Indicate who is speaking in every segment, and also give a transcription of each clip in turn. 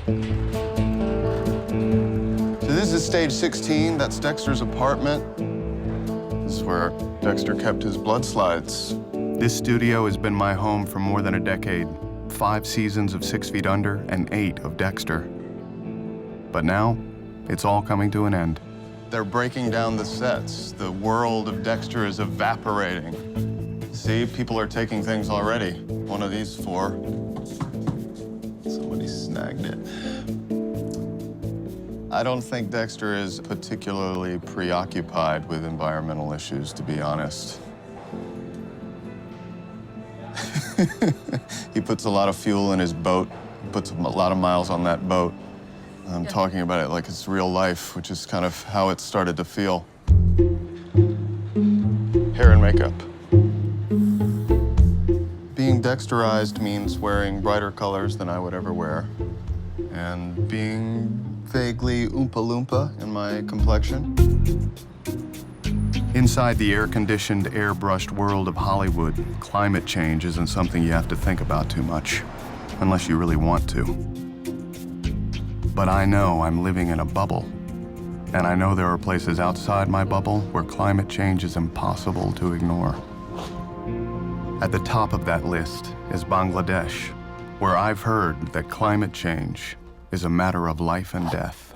Speaker 1: So this is stage 16. That's Dexter's apartment. This is where Dexter kept his blood slides. This studio has been my home for more than a decade. 5 seasons of 6 Feet Under and 8 of Dexter. But now, it's all coming to an end. They're breaking down the sets. The world of Dexter is evaporating. See, people are taking things already. One of these 4. Somebody snagged it. I don't think Dexter is particularly preoccupied with environmental issues, to be honest. He puts a lot of fuel in his boat, puts a lot of miles on that boat. I'm talking about it like it's real life, which is kind of how it started to feel. Hair and makeup. Being Dexterized means wearing brighter colors than I would ever wear, and being vaguely Oompa Loompa in my complexion. Inside the air-conditioned, airbrushed world of Hollywood, climate change isn't something you have to think about too much, unless you really want to. But I know I'm living in a bubble, and I know there are places outside my bubble where climate change is impossible to ignore. At the top of that list is Bangladesh, where I've heard that climate change is a matter of life and death.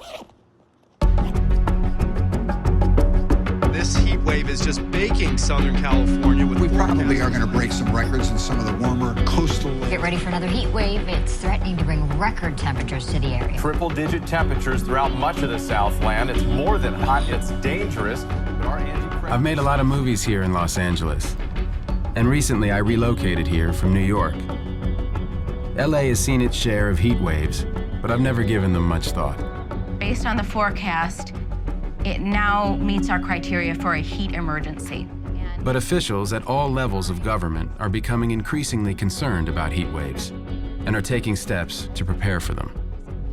Speaker 2: This heat wave is just baking Southern California with
Speaker 3: We probably are going to break some records in some of the warmer coastal.
Speaker 4: Get ready for another heat wave. It's threatening to bring record temperatures to the area.
Speaker 5: Triple-digit temperatures throughout much of the Southland. It's more than hot, it's dangerous.
Speaker 6: I've made a lot of movies here in Los Angeles. And recently I relocated here from New York. LA has seen its share of heat waves, but I've never given them much thought.
Speaker 7: Based on the forecast, it now meets our criteria for a heat emergency.
Speaker 6: But officials at all levels of government are becoming increasingly concerned about heat waves and are taking steps to prepare for them.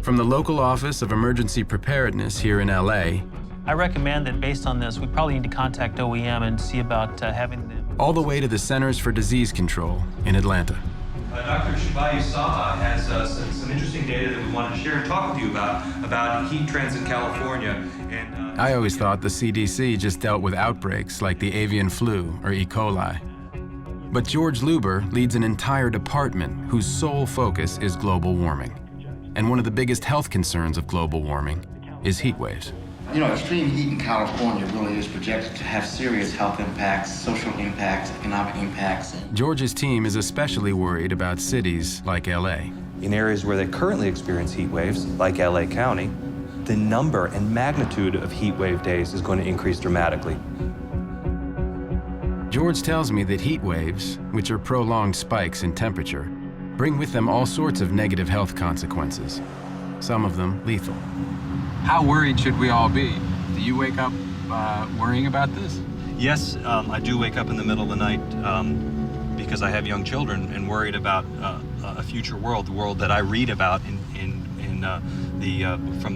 Speaker 6: From the local Office of Emergency Preparedness here in LA,
Speaker 8: I recommend that based on this, we probably need to contact OEM and see about having them.
Speaker 6: all the way to the Centers for Disease Control in Atlanta.
Speaker 9: Dr. Shibayu Saha has some interesting data that we wanted to share and talk with you about heat trends in California. And
Speaker 6: I always thought the CDC just dealt with outbreaks like the avian flu or E. coli. But George Luber leads an entire department whose sole focus is global warming. And one of the biggest health concerns of global warming is heat waves.
Speaker 10: You know, extreme heat in California really is projected to have serious health impacts, social impacts, economic impacts.
Speaker 6: George's team is especially worried about cities like LA.
Speaker 11: In areas where they currently experience heat waves, like LA County, the number and magnitude of heat wave days is going to increase dramatically.
Speaker 6: George tells me that heat waves, which are prolonged spikes in temperature, bring with them all sorts of negative health consequences, some of them lethal.
Speaker 12: How worried should we all be? Do you wake up worrying about this?
Speaker 9: yes, I do wake up in the middle of the night because I have young children and worried about a future world, the world that I read about from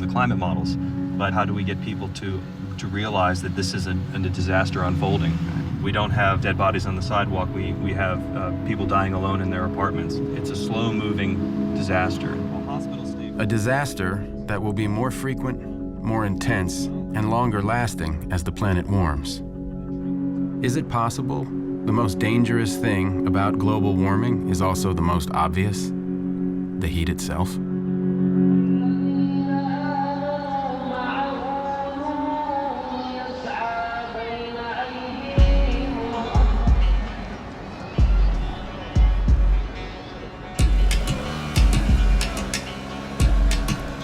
Speaker 9: the climate models. But how do we get people to realize that this is a disaster unfolding? We don't have dead bodies on the sidewalk. We have people dying alone in their apartments. It's a slow-moving disaster.
Speaker 6: A disaster that will be more frequent, more intense, and longer lasting as the planet warms. Is it possible the most dangerous thing about global warming is also the most obvious? The heat itself?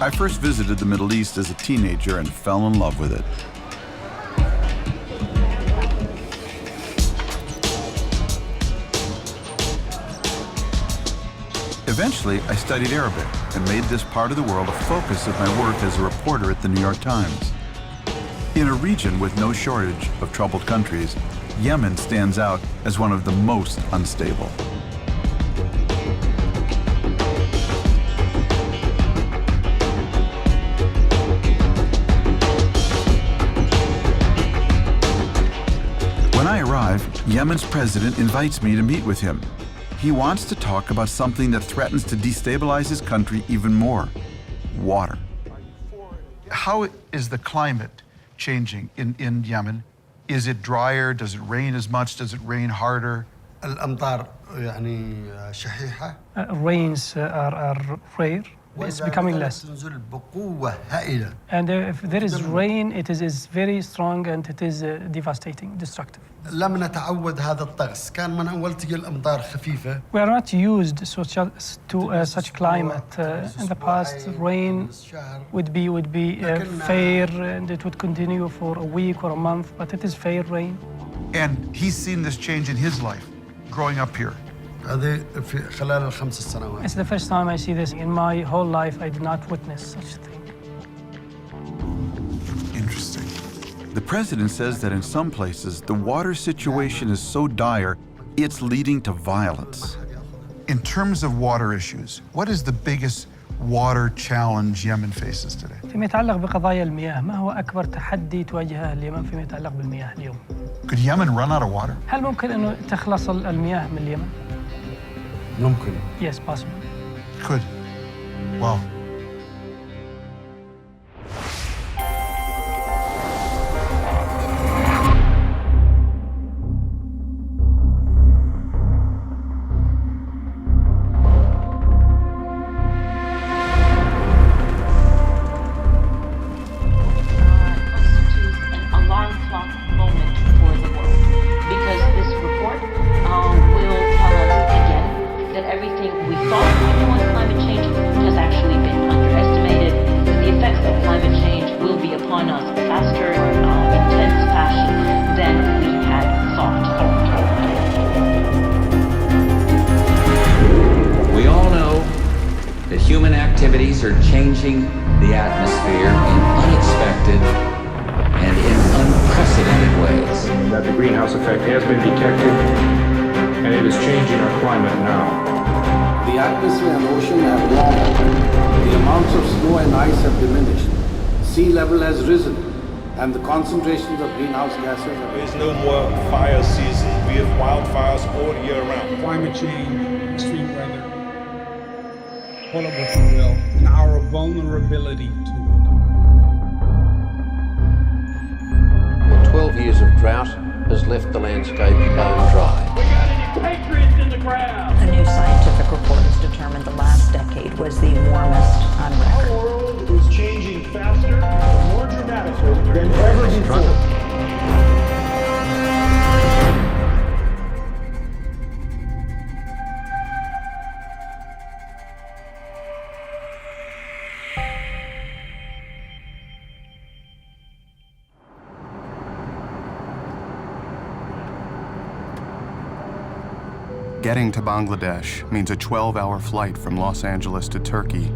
Speaker 13: I first visited the Middle East as a teenager and fell in love with it. Eventually, I studied Arabic and made this part of the world a focus of my work as a reporter at the New York Times. In a region with no shortage of troubled countries, Yemen stands out as one of the most unstable. When I arrive, Yemen's president invites me to meet with him. He wants to talk about something that threatens to destabilize his country even more: water.
Speaker 3: How is the climate changing in Yemen? Is it drier? Does it rain as much? Does it rain harder?
Speaker 14: الأمطار يعني شحيحة.
Speaker 15: Rains are rare. It's becoming less.
Speaker 14: تنزل بقوة هائلة.
Speaker 15: And if there is rain, it is very strong and it is devastating, destructive.
Speaker 14: لم نتعود هذا الطقس. كان من أول تجي الأمطار خفيفة.
Speaker 15: We are not used to such climate. In the past, rain would be fair and it would continue for a week or a month, but it is fair rain.
Speaker 3: And he's seen this change in his life, growing up here.
Speaker 14: هذه في خلال الخمس سنوات.
Speaker 15: It's the first time I see this. In my whole life, I did not witness such a thing.
Speaker 13: Interesting. The president says that in some places, the water situation is so dire, it's leading to violence.
Speaker 3: In terms of water issues, what is the biggest water challenge Yemen faces today?
Speaker 15: فيما يتعلق بقضايا المياه، ما هو أكبر تحدي تواجهه اليمن فيما يتعلق بالمياه اليوم؟
Speaker 3: Could Yemen run out of water?
Speaker 15: هل ممكن أنه تخلص المياه من اليمن؟
Speaker 14: ممكن.
Speaker 15: Yes, possible.
Speaker 3: Could. Wow.
Speaker 16: Are changing the atmosphere in unexpected and in unprecedented ways.
Speaker 17: That the greenhouse effect has been detected and it is changing our climate now.
Speaker 18: The atmosphere and ocean have warmed. The amounts of snow and ice have diminished. Sea level has risen and the concentrations of greenhouse gases have...
Speaker 19: There's no more fire season. We have wildfires all year round.
Speaker 20: Climate change, extreme weather, pull up if you will, and our vulnerability to it.
Speaker 21: Well, 12 years of drought has left the landscape bone dry.
Speaker 22: We got any patriots in the crowd?
Speaker 23: A new scientific report has determined the last decade was the warmest on record.
Speaker 22: Our world is changing faster and more dramatically than ever before.
Speaker 1: Getting to Bangladesh means a 12-hour flight from Los Angeles to Turkey,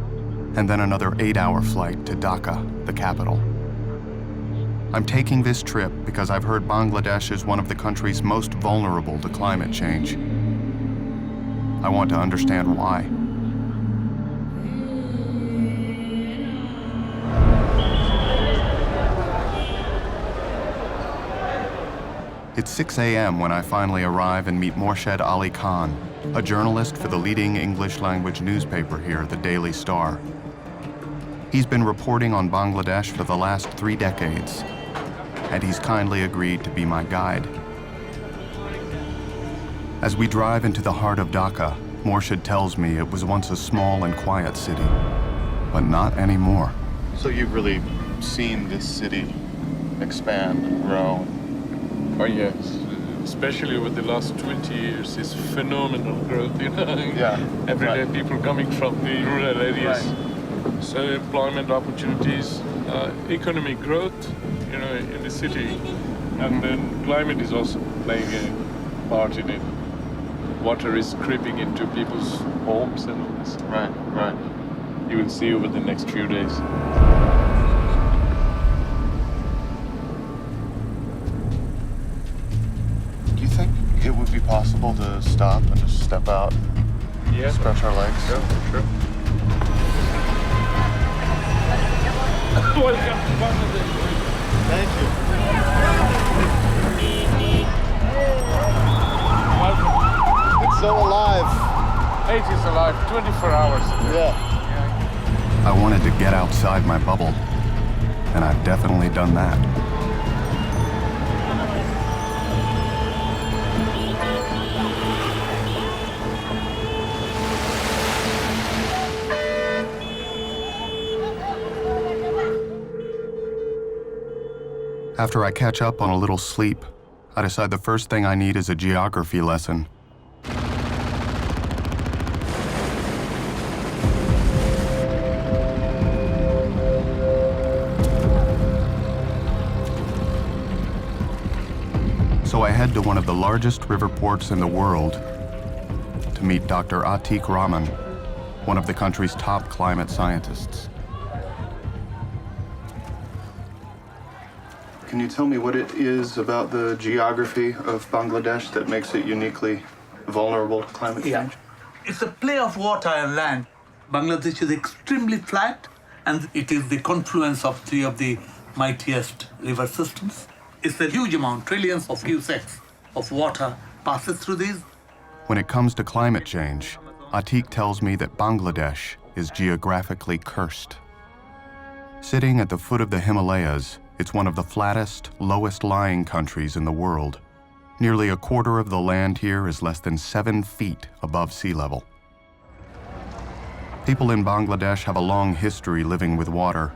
Speaker 1: and then another 8-hour flight to Dhaka, the capital. I'm taking this trip because I've heard Bangladesh is one of the countries most vulnerable to climate change. I want to understand why. It's 6 a.m. when I finally arrive and meet Morshed Ali Khan, a journalist for the leading English-language newspaper here, the Daily Star. He's been reporting on Bangladesh for the last 3 decades, and he's kindly agreed to be my guide. As we drive into the heart of Dhaka, Morshed tells me it was once a small and quiet city, but not anymore. So you've really seen this city expand and grow?
Speaker 24: Oh yes, especially over the last 20 years, it's phenomenal growth, you know.
Speaker 1: Yeah.
Speaker 24: Everyday people coming from the rural areas. Right. So employment opportunities, economic growth, you know, in the city. And then climate is also playing a part in it. Water is creeping into people's homes and all this.
Speaker 1: Right, right.
Speaker 24: You will see over the next few days.
Speaker 1: It would be possible to stop and just step out,
Speaker 24: yeah,
Speaker 1: stretch our legs.
Speaker 24: Sure, sure. Welcome to Bangladesh.
Speaker 1: Thank you.
Speaker 24: Welcome.
Speaker 1: It's so alive.
Speaker 24: It is alive, 24 hours.
Speaker 1: Yeah. I wanted to get outside my bubble, and I've definitely done that. After I catch up on a little sleep, I decide the first thing I need is a geography lesson. So I head to one of the largest river ports in the world to meet Dr. Atiq Rahman, one of the country's top climate scientists. Can you tell me what it is about the geography of Bangladesh that makes it uniquely vulnerable to climate change?
Speaker 2: It's a play of water and land. Bangladesh is extremely flat, and it is the confluence of three of the mightiest river systems. It's a huge amount, trillions of cusecs of water passes through these.
Speaker 1: When it comes to climate change, Atiq tells me that Bangladesh is geographically cursed. Sitting at the foot of the Himalayas, it's one of the flattest, lowest-lying countries in the world. Nearly a quarter of the land here is less than 7 feet above sea level. People in Bangladesh have a long history living with water.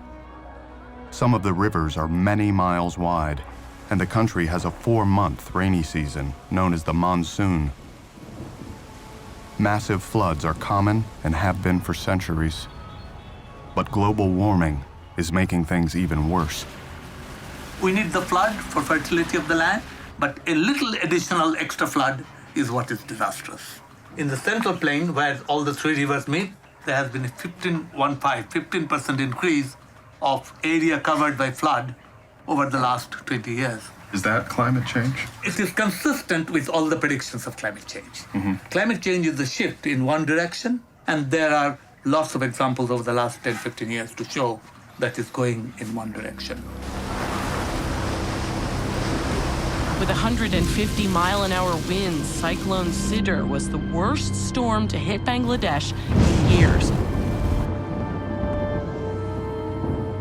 Speaker 1: Some of the rivers are many miles wide, and the country has a 4-month rainy season known as the monsoon. Massive floods are common and have been for centuries. But global warming is making things even worse.
Speaker 2: We need the flood for fertility of the land, but a little additional extra flood is what is disastrous. In the central plain, where all the three rivers meet, there has been a 15% increase of area covered by flood over the last 20 years.
Speaker 1: Is that climate change?
Speaker 2: It is consistent with all the predictions of climate change. Climate change is a shift in one direction, and there are lots of examples over the last 10, 15 years to show that it's going in one direction.
Speaker 4: With 150-mile-an-hour winds, Cyclone Sidr was the worst storm to hit Bangladesh in years.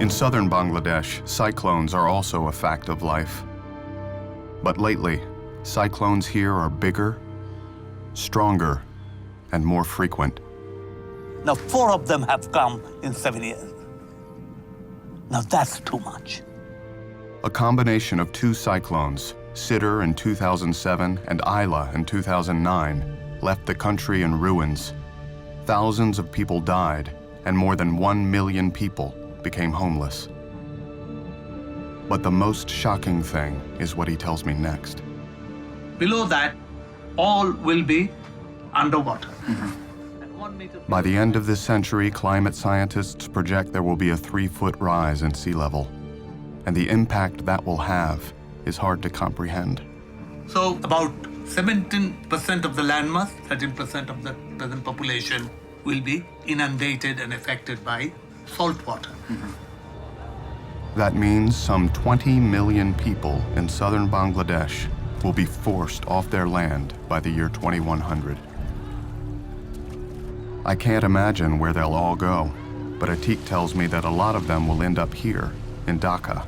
Speaker 1: In southern Bangladesh, cyclones are also a fact of life. But lately, cyclones here are bigger, stronger, and more frequent.
Speaker 2: Now 4 of them have come in 7 years. Now that's too much.
Speaker 1: A combination of 2 cyclones, Sidr in 2007 and Ayla in 2009, left the country in ruins. Thousands of people died, and more than 1 million people became homeless. But the most shocking thing is what he tells me next.
Speaker 2: Below that, all will be underwater.
Speaker 1: By the end of this century, climate scientists project there will be a 3-foot rise in sea level. And the impact that will have is hard to comprehend.
Speaker 2: So about 17% of the landmass, 13% of the present population will be inundated and affected by salt water.
Speaker 1: That means some 20 million people in southern Bangladesh will be forced off their land by the year 2100. I can't imagine where they'll all go, but Atiq tells me that a lot of them will end up here in Dhaka.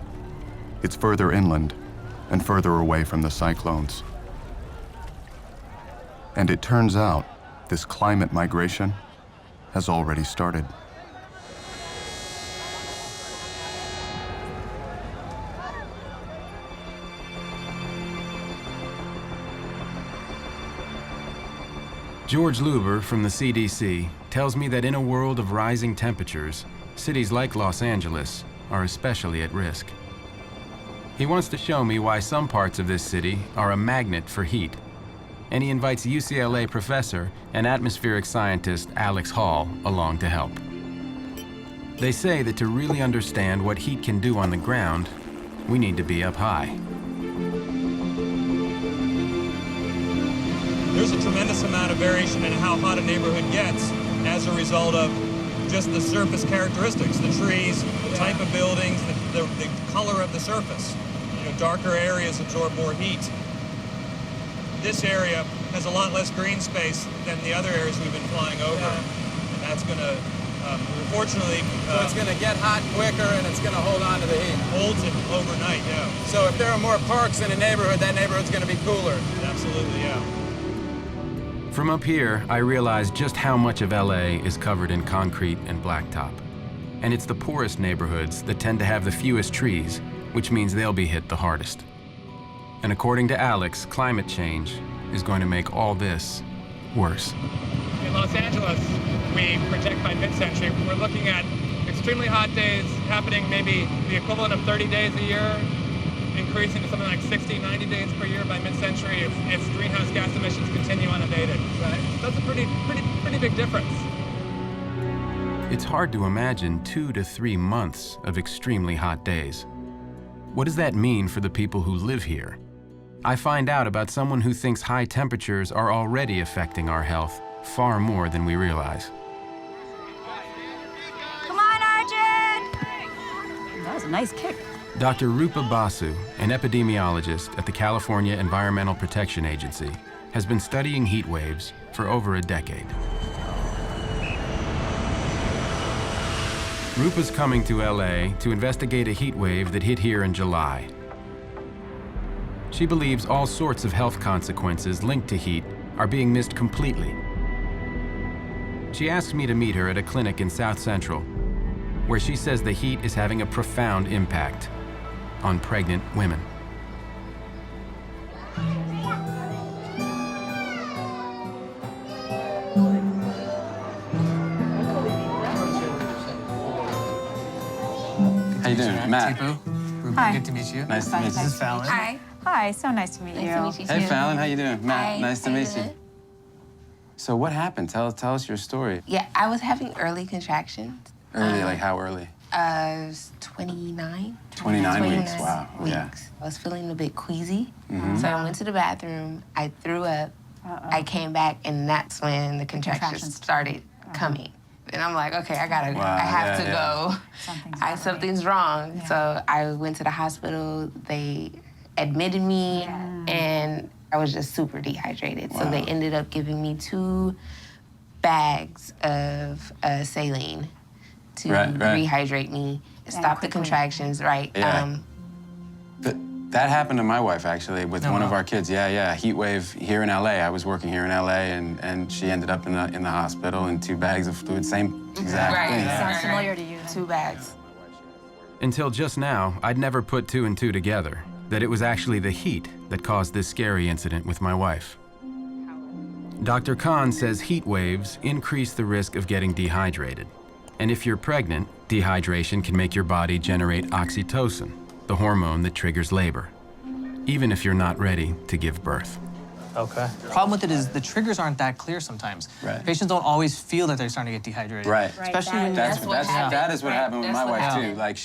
Speaker 1: It's further inland and further away from the cyclones. And it turns out this climate migration has already started.
Speaker 6: George Luber from the CDC tells me that in a world of rising temperatures, cities like Los Angeles are especially at risk. He wants to show me why some parts of this city are a magnet for heat, and he invites UCLA professor and atmospheric scientist Alex Hall along to help. They say that to really understand what heat can do on the ground, we need to be up high.
Speaker 9: There's a tremendous amount of variation in how hot a neighborhood gets as a result of just the surface characteristics, the trees, the type of buildings, the color of the surface. You know, darker areas absorb more heat. This area has a lot less green space than the other areas we've been flying over. And that's going to
Speaker 5: Unfortunately, so it's going to get hot quicker and it's going to hold on to the heat.
Speaker 7: Holds it overnight, yeah.
Speaker 5: So if there are more parks in a neighborhood, that neighborhood's going to be cooler.
Speaker 7: Absolutely, yeah.
Speaker 6: From up here, I realize just how much of LA is covered in concrete and blacktop. And it's the poorest neighborhoods that tend to have the fewest trees, which means they'll be hit the hardest. And according to Alex, climate change is going to make all this worse.
Speaker 8: In Los Angeles, we project by mid-century, we're looking at extremely hot days happening maybe the equivalent of 30 days a year, increasing to something like 60, 90 days per year by mid-century if greenhouse gas emissions continue unabated. That's a pretty big difference.
Speaker 6: It's hard to imagine 2 to 3 months of extremely hot days. What does that mean for the people who live here? I find out about someone who thinks high temperatures are already affecting our health far more than we realize.
Speaker 10: Come on, Arjun! That was a nice kick.
Speaker 6: Dr. Rupa Basu, an epidemiologist at the California Environmental Protection Agency, has been studying heat waves for over a decade. Rupa's coming to LA to investigate a heat wave that hit here in July. She believes all sorts of health consequences linked to heat are being missed completely. She asks me to meet her at a clinic in South Central, where she says the heat is having a profound impact on pregnant women.
Speaker 12: How you doing? Matt.
Speaker 10: Hi.
Speaker 12: Good to meet you. Nice to meet you. This is Fallon.
Speaker 10: Hi. Hi, so nice to meet you.
Speaker 12: Nice to meet you, Hey, Fallon, how you doing? Matt,
Speaker 25: Hi,
Speaker 12: nice to
Speaker 25: how you
Speaker 12: meet you.
Speaker 25: doing?
Speaker 12: So what happened? Tell us your story.
Speaker 25: Yeah, I was having early contractions.
Speaker 12: Early, like how early?
Speaker 25: 29.
Speaker 12: 29 weeks, wow.
Speaker 25: Weeks.
Speaker 12: Yeah.
Speaker 25: I was feeling a bit queasy,
Speaker 12: Mhm.
Speaker 25: so I went to the bathroom, I threw up, I came back, and that's when the contractions started coming. And I'm like, okay, I have to go. Something's wrong.
Speaker 10: Yeah.
Speaker 25: So I went to the hospital, they admitted me, and I was just super dehydrated. So they ended up giving me 2 bags of saline to rehydrate me, stop the contractions, right?
Speaker 12: Yeah. That happened to my wife, actually, with one of our kids. Yeah, heat wave here in LA. I was working here in LA, and she ended up in the hospital in 2 bags of fluid, same exact thing.
Speaker 10: Sounds familiar to you.
Speaker 25: 2 bags.
Speaker 6: Until just now, I'd never put 2 and 2 together, that it was actually the heat that caused this scary incident with my wife. Dr. Khan says heat waves increase the risk of getting dehydrated. And if you're pregnant, dehydration can make your body generate oxytocin, the hormone that triggers labor, even if you're not ready to give birth.
Speaker 26: Okay. The problem with it is the triggers aren't that clear sometimes.
Speaker 12: Right.
Speaker 26: Patients don't always feel that they're starting to get dehydrated.
Speaker 12: Right.
Speaker 26: Especially when
Speaker 12: that is what happened with my wife too. Like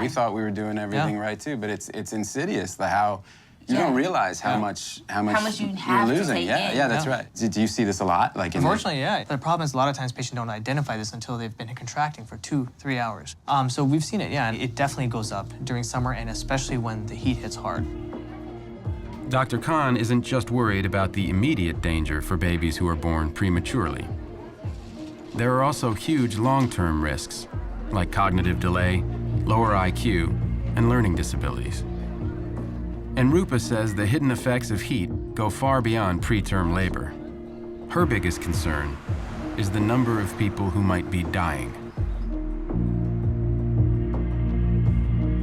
Speaker 12: we thought we were doing everything right too, but it's insidious how you don't realize how much you're losing. Yeah, that's right. Do you see this a lot? Like
Speaker 26: unfortunately, yeah. The problem is a lot of times patients don't identify this until they've been contracting for 2-3 hours. So we've seen it, yeah. It definitely goes up during summer and especially when the heat hits hard.
Speaker 6: Dr. Khan isn't just worried about the immediate danger for babies who are born prematurely. There are also huge long-term risks, like cognitive delay, lower IQ, and learning disabilities. And Rupa says the hidden effects of heat go far beyond preterm labor. Her biggest concern is the number of people who might be dying.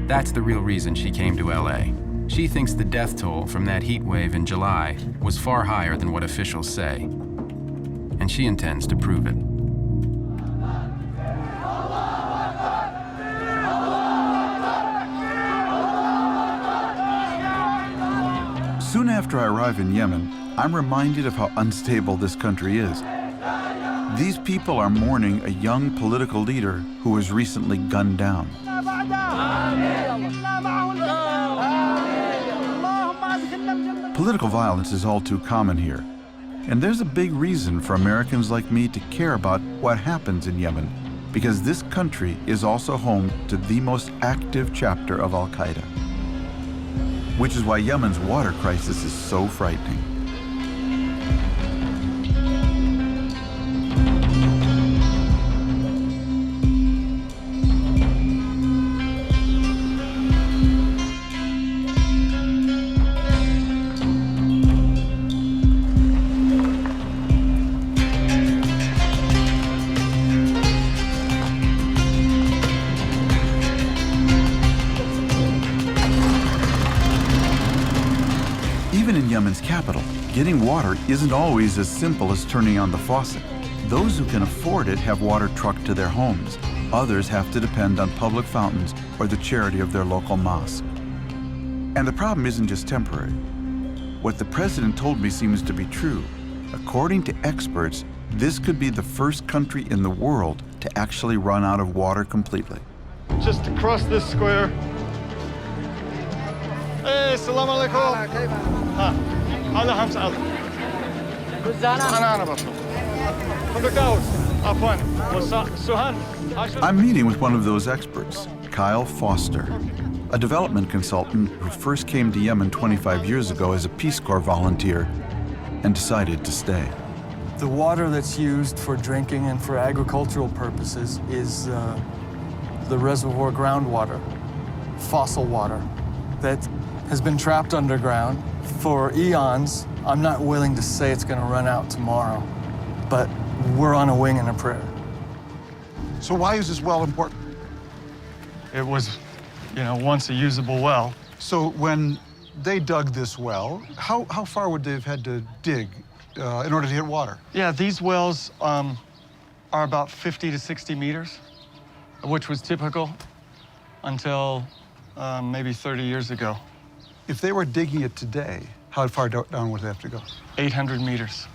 Speaker 6: That's the real reason she came to LA. She thinks the death toll from that heat wave in July was far higher than what officials say. And she intends to prove it.
Speaker 13: Soon after I arrive in Yemen, I'm reminded of how unstable this country is. These people are mourning a young political leader who was recently gunned down. Political violence is all too common here, and there's a big reason for Americans like me to care about what happens in Yemen, because this country is also home to the most active chapter of Al-Qaeda, which is why Yemen's water crisis is so frightening. Yemen's capital, getting water isn't always as simple as turning on the faucet. Those who can afford it have water trucked to their homes. Others have to depend on public fountains or the charity of their local mosque. And the problem isn't just temporary. What the president told me seems to be true. According to experts, this could be the first country in the world to actually run out of water completely.
Speaker 3: Just across this square. Hey, salam alaikum.
Speaker 13: I'm meeting with one of those experts, Kyle Foster, a development consultant who first came to Yemen 25 years ago as a Peace Corps volunteer and decided to stay.
Speaker 11: The water that's used for drinking and for agricultural purposes is the reservoir groundwater, fossil water, that has been trapped underground for eons. I'm not willing to say it's going to run out tomorrow, but we're on a wing and a prayer.
Speaker 3: So why is this well important?
Speaker 11: It was, once a usable well.
Speaker 3: So when they dug this well, how far would they have had to dig in order to hit water?
Speaker 11: Yeah, these wells are about 50 to 60 meters, which was typical until maybe 30 years ago.
Speaker 3: If they were digging it today, how far down would they have to go?
Speaker 11: 800 meters.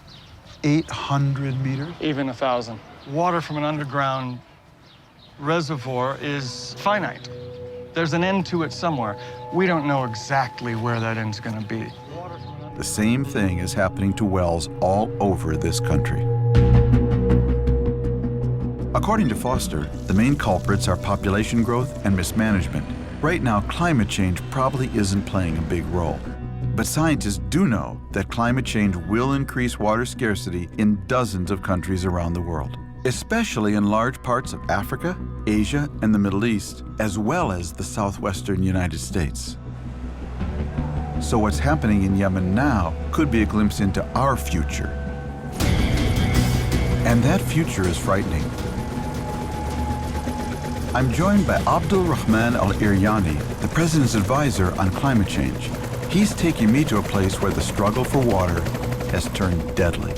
Speaker 3: 800 meters?
Speaker 11: Even 1,000. Water from an underground reservoir is finite. There's an end to it somewhere. We don't know exactly where that end's going to be.
Speaker 13: The same thing is happening to wells all over this country. According to Foster, the main culprits are population growth and mismanagement. Right now, climate change probably isn't playing a big role. But scientists do know that climate change will increase water scarcity in dozens of countries around the world, especially in large parts of Africa, Asia, and the Middle East, as well as the southwestern United States. So what's happening in Yemen now could be a glimpse into our future. And that future is frightening. I'm joined by Abdul Rahman Al-Iryani, the president's advisor on climate change. He's taking me to a place where the struggle for water has turned deadly.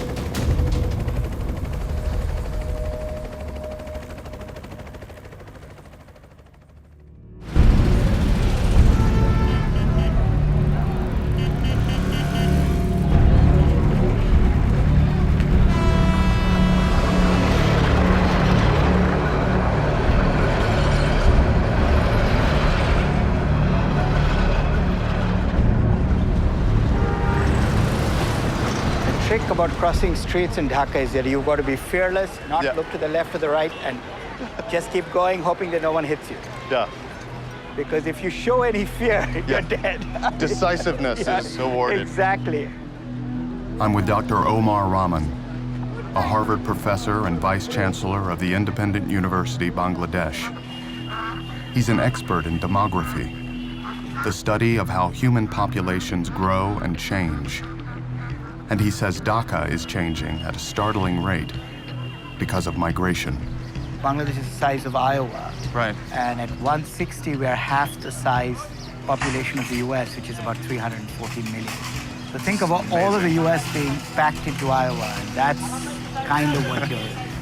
Speaker 14: About crossing streets in Dhaka is that you've got to be fearless, not look to the left or the right, and just keep going, hoping that no one hits you.
Speaker 1: Yeah.
Speaker 14: Because if you show any fear, you're dead.
Speaker 1: Decisiveness is awarded.
Speaker 14: Exactly.
Speaker 1: I'm with Dr. Omar Rahman, a Harvard professor and vice chancellor of the independent university Bangladesh. He's an expert in demography, the study of how human populations grow and change. And he says Dhaka is changing at a startling rate because of migration.
Speaker 14: Bangladesh is the size of Iowa.
Speaker 1: Right.
Speaker 14: And at 160, we are half the size population of the US, which is about 314 million. So think about all of the US being packed into Iowa, and that's kind of what you're...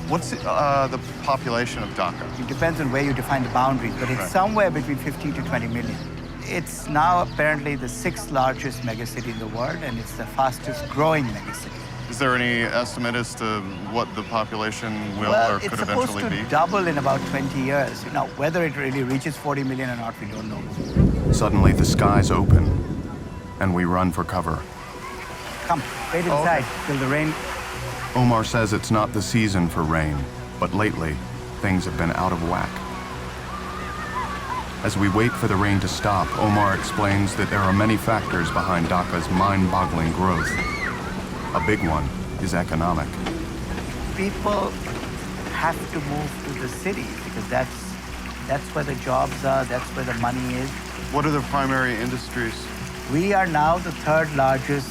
Speaker 1: What's the population of Dhaka?
Speaker 14: It depends on where you define the boundaries, but it's somewhere between 15 to 20 million. It's now apparently the 6th largest megacity in the world, and it's the fastest growing megacity.
Speaker 1: Is there any estimate as to what the population will or could eventually be?
Speaker 14: It's supposed to double in about 20 years. Now, whether it really reaches 40 million or not, we don't know.
Speaker 1: Suddenly, the skies open, and we run for cover.
Speaker 14: Come, wait inside till the rain...
Speaker 1: Omar says it's not the season for rain, but lately, things have been out of whack. As we wait for the rain to stop, Omar explains that there are many factors behind Dhaka's mind-boggling growth. A big one is economic.
Speaker 14: People have to move to the city because that's where the jobs are, that's where the money is.
Speaker 1: What are the primary industries?
Speaker 14: We are now the 3rd largest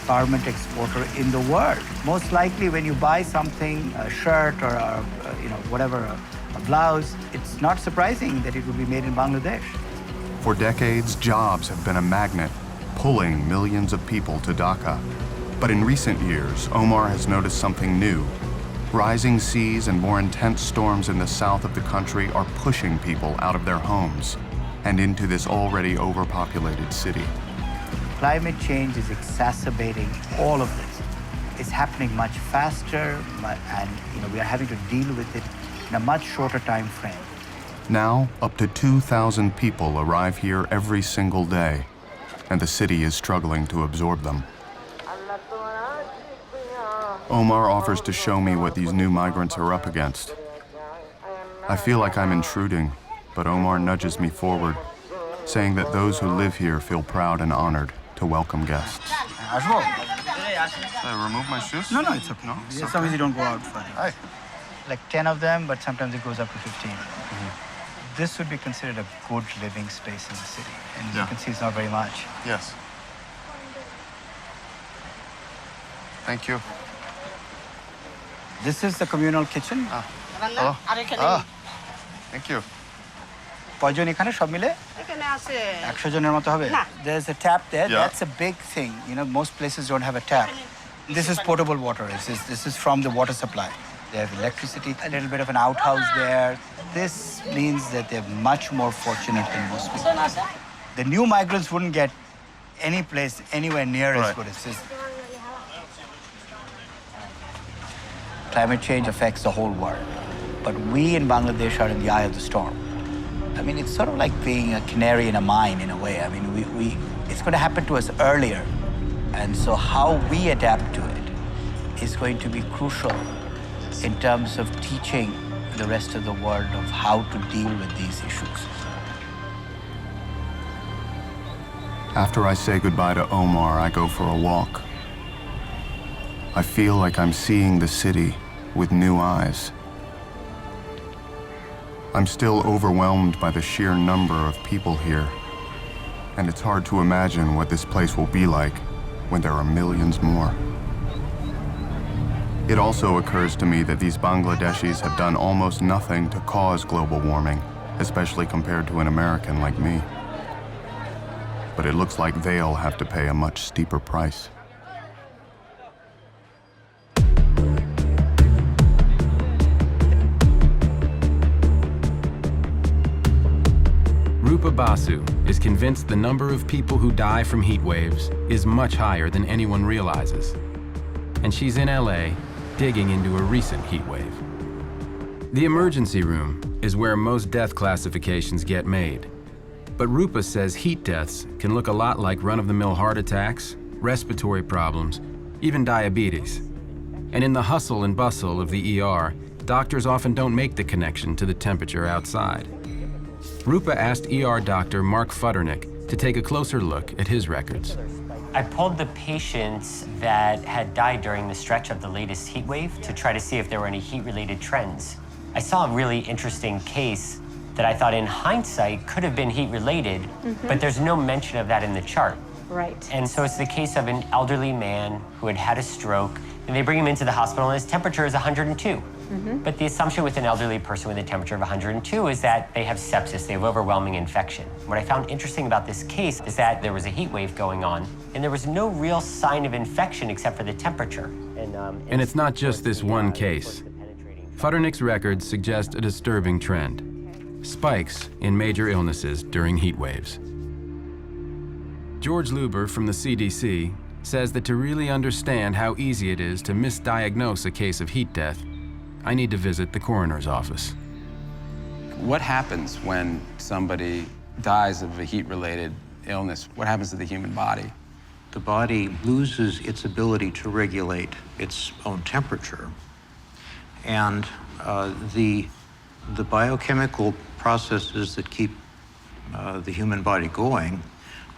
Speaker 14: garment exporter in the world. Most likely when you buy something, a shirt or a blouse, it's not surprising that it would be made in Bangladesh.
Speaker 1: For decades, jobs have been a magnet pulling millions of people to Dhaka. But in recent years, Omar has noticed something new. Rising seas and more intense storms in the south of the country are pushing people out of their homes and into this already overpopulated city.
Speaker 14: Climate change is exacerbating all of this. It's happening much faster, and we are having to deal with it in a much shorter time frame.
Speaker 1: Now, up to 2,000 people arrive here every single day, and the city is struggling to absorb them. Omar offers to show me what these new migrants are up against. I feel like I'm intruding, but Omar nudges me forward, saying that those who live here feel proud and honored to welcome guests.
Speaker 15: I remove my shoes?
Speaker 14: No, it's okay.
Speaker 15: No?
Speaker 14: As long as you don't go out for it.
Speaker 15: Hi.
Speaker 14: Like 10 of them, but sometimes it goes up to 15. This would be considered a good living space in the city. And you can see it's not very much.
Speaker 15: Yes. Thank you.
Speaker 14: This is the communal kitchen.
Speaker 15: Thank you.
Speaker 14: কয়জন এখানে সব মিলে? 100 জনের মতো হবে? There's a tap there.
Speaker 15: Yeah.
Speaker 14: That's a big thing. Most places don't have a tap. This is potable water. This is from the water supply. They have electricity, a little bit of an outhouse there. This means that they're much more fortunate than most people. The new migrants wouldn't get any place anywhere near as good as this. Climate change affects the whole world, but we in Bangladesh are in the eye of the storm. I mean, it's sort of like being a canary in a mine in a way. I mean, it's going to happen to us earlier, and so how we adapt to it is going to be crucial in terms of teaching the rest of the world of how to deal with these issues.
Speaker 1: After I say goodbye to Omar, I go for a walk. I feel like I'm seeing the city with new eyes. I'm still overwhelmed by the sheer number of people here, and it's hard to imagine what this place will be like when there are millions more. It also occurs to me that these Bangladeshis have done almost nothing to cause global warming, especially compared to an American like me. But it looks like they'll have to pay a much steeper price.
Speaker 6: Rupa Basu is convinced the number of people who die from heat waves is much higher than anyone realizes. And she's in LA digging into a recent heat wave. The emergency room is where most death classifications get made. But Rupa says heat deaths can look a lot like run-of-the-mill heart attacks, respiratory problems, even diabetes. And in the hustle and bustle of the ER, doctors often don't make the connection to the temperature outside. Rupa asked ER doctor Mark Futternick to take a closer look at his records.
Speaker 16: I pulled the patients that had died during the stretch of the latest heat wave to try to see if there were any heat-related trends. I saw a really interesting case that I thought in hindsight could have been heat-related, but there's no mention of that in the chart.
Speaker 23: Right.
Speaker 16: And so it's the case of an elderly man who had had a stroke, and they bring him into the hospital and his temperature is 102. But the assumption with an elderly person with a temperature of 102 is that they have sepsis, they have overwhelming infection. What I found interesting about this case is that there was a heat wave going on, and there was no real sign of infection except for the temperature.
Speaker 6: And it's not just this one case. Futternick's records suggest a disturbing trend: spikes in major illnesses during heat waves. George Luber from the CDC says that to really understand how easy it is to misdiagnose a case of heat death, I need to visit the coroner's office.
Speaker 12: What happens when somebody dies of a heat-related illness? What happens to the human body?
Speaker 17: The body loses its ability to regulate its own temperature. And the biochemical processes that keep the human body going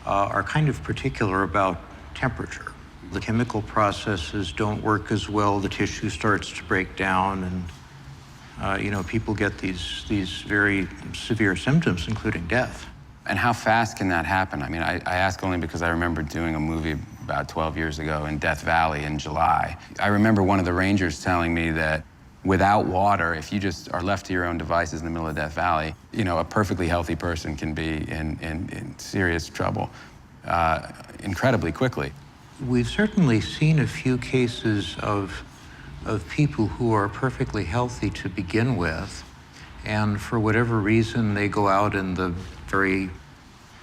Speaker 17: are kind of particular about temperature. The chemical processes don't work as well, the tissue starts to break down, and people get these very severe symptoms, including death.
Speaker 12: And how fast can that happen? I mean, I ask only because I remember doing a movie about 12 years ago in Death Valley in July. I remember one of the rangers telling me that without water, if you just are left to your own devices in the middle of Death Valley, a perfectly healthy person can be in serious trouble. incredibly quickly.
Speaker 17: We've certainly seen a few cases of people who are perfectly healthy to begin with, and for whatever reason, they go out in the very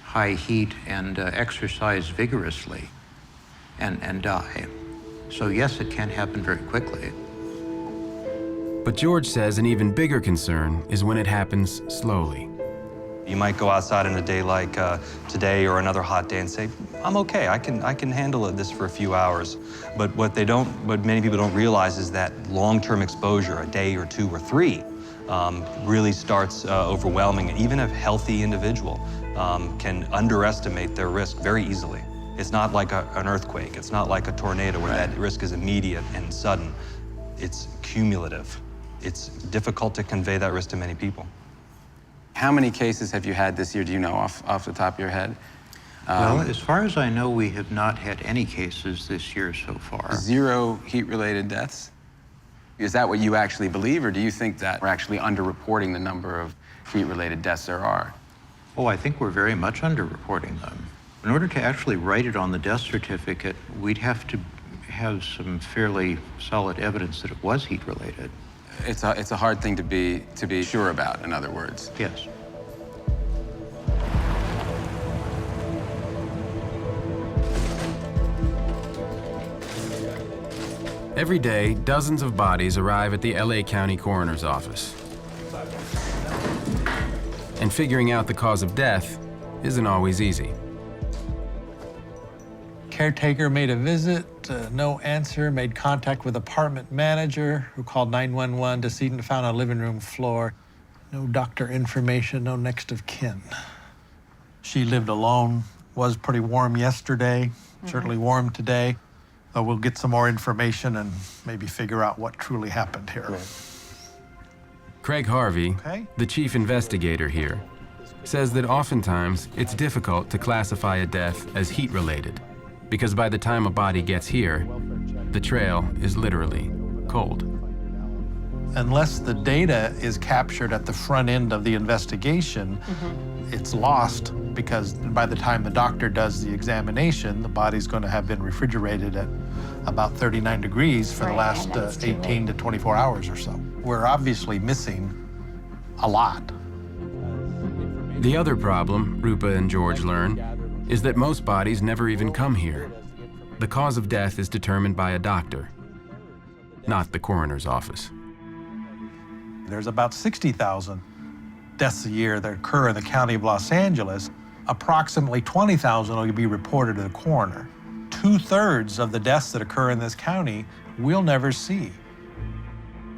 Speaker 17: high heat and exercise vigorously and die. So yes, it can happen very quickly.
Speaker 6: But George says an even bigger concern is when it happens slowly.
Speaker 9: You might go outside on a day like today or another hot day and say, I'm okay, I can handle this for a few hours. But what many people don't realize is that long-term exposure, a day or two or three, really starts overwhelming. Even a healthy individual can underestimate their risk very easily. It's not like an earthquake, it's not like a tornado where that risk is immediate and sudden. It's cumulative. It's difficult to convey that risk to many people.
Speaker 12: How many cases have you had this year, do you know off the top of your head?
Speaker 17: Well, as far as I know, we have not had any cases this year so far.
Speaker 12: 0 heat-related deaths? Is that what you actually believe, or do you think that we're actually underreporting the number of heat-related deaths there are?
Speaker 17: Oh, I think we're very much underreporting them. In order to actually write it on the death certificate, we'd have to have some fairly solid evidence that it was heat-related.
Speaker 12: It's a hard thing to be sure about, in other words.
Speaker 17: Yes.
Speaker 6: Every day, dozens of bodies arrive at the LA County Coroner's Office. And figuring out the cause of death isn't always easy.
Speaker 18: Caretaker made a visit, no answer, made contact with apartment manager who called 911, decedent found on living room floor. No doctor information, no next of kin. She lived alone, was pretty warm yesterday, certainly warm today. We'll get some more information and maybe figure out what truly happened here.
Speaker 6: Craig Harvey, the chief investigator here, says that oftentimes it's difficult to classify a death as heat-related, because by the time a body gets here, the trail is literally cold.
Speaker 18: Unless the data is captured at the front end of the investigation, it's lost, because by the time the doctor does the examination, the body's going to have been refrigerated at about 39 degrees for the last 18 to 24 hours or so. We're obviously missing a lot.
Speaker 6: The other problem Rupa and George learn is that most bodies never even come here. The cause of death is determined by a doctor, not the coroner's office.
Speaker 18: There's about 60,000 deaths a year that occur in the county of Los Angeles. Approximately 20,000 will be reported to the coroner. 2/3 of the deaths that occur in this county we'll never see.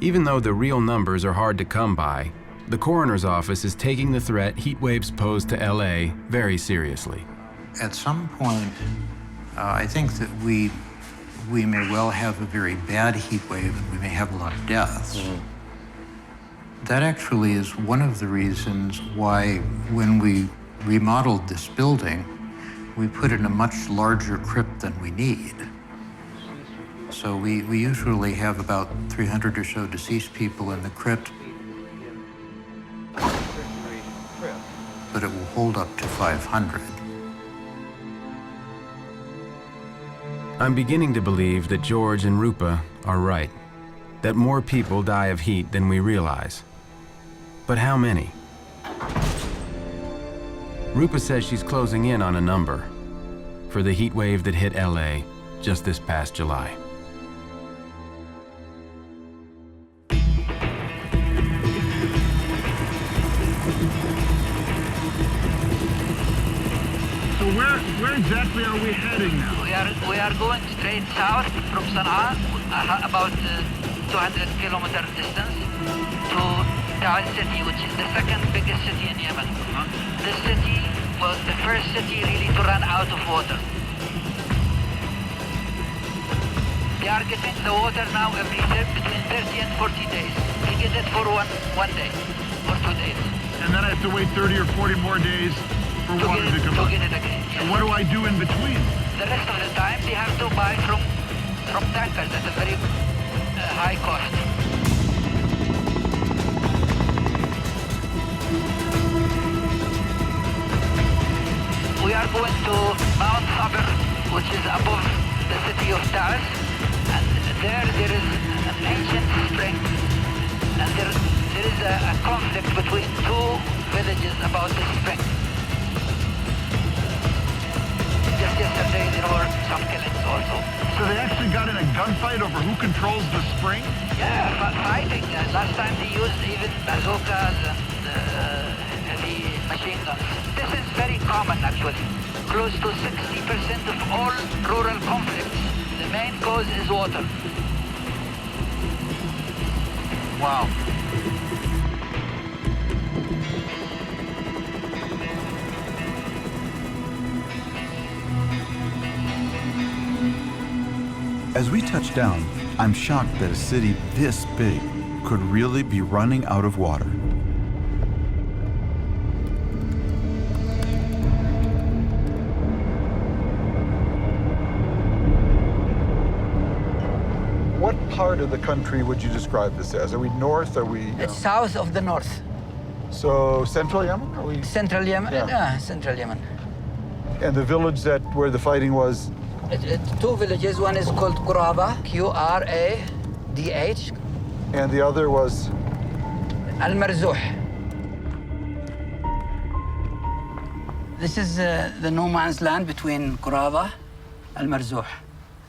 Speaker 6: Even though the real numbers are hard to come by, the coroner's office is taking the threat heat waves pose to LA very seriously.
Speaker 17: At some point, I think that we may well have a very bad heat wave and we may have a lot of deaths. That actually is one of the reasons why when we remodeled this building, we put in a much larger crypt than we need. So we usually have about 300 or so deceased people in the crypt, but it will hold up to 500.
Speaker 6: I'm beginning to believe that George and Rupa are right, that more people die of heat than we realize. But how many? Rupa says she's closing in on a number for the heat wave that hit LA just this past July.
Speaker 19: So where exactly are we heading now?
Speaker 20: We are going straight south from Sana'a, about 200 kilometer distance, to Dal City, which is the second biggest city in Yemen. This city was the first city really to run out of water. They are getting the water now every between 30 and 40 days. They get it for one day or 2 days.
Speaker 19: And then I have to wait 30 or 40 more days for water to come up.
Speaker 20: To get it again. Yes.
Speaker 19: And what do I do in between?
Speaker 20: The rest of the time they have to buy from tankers at a very high cost. We are going to Mount Sabr, which is above the city of Taiz, and there is an ancient spring, and there is a conflict between two villages about this spring. Just yesterday there were some killings also.
Speaker 19: So they actually got in a gunfight over who controls the spring?
Speaker 20: Yeah, fighting. Last time they used even bazookas and heavy machine guns. This is very common actually. Close to 60% of all rural conflicts, the main cause is water.
Speaker 19: Wow.
Speaker 13: As we touch down, I'm shocked that a city this big could really be running out of water.
Speaker 3: What part of the country would you describe this as? Are we north? Are we?
Speaker 14: It's south of the north.
Speaker 3: So central Yemen? Are we?
Speaker 14: Central Yemen?
Speaker 3: Yeah.
Speaker 14: Central Yemen.
Speaker 3: And the village where the fighting was?
Speaker 14: It's two villages. One is called Quraba, Qradh.
Speaker 3: And the other was?
Speaker 14: Al-Marzouh. This is the no man's land between Quraba and Marzouh.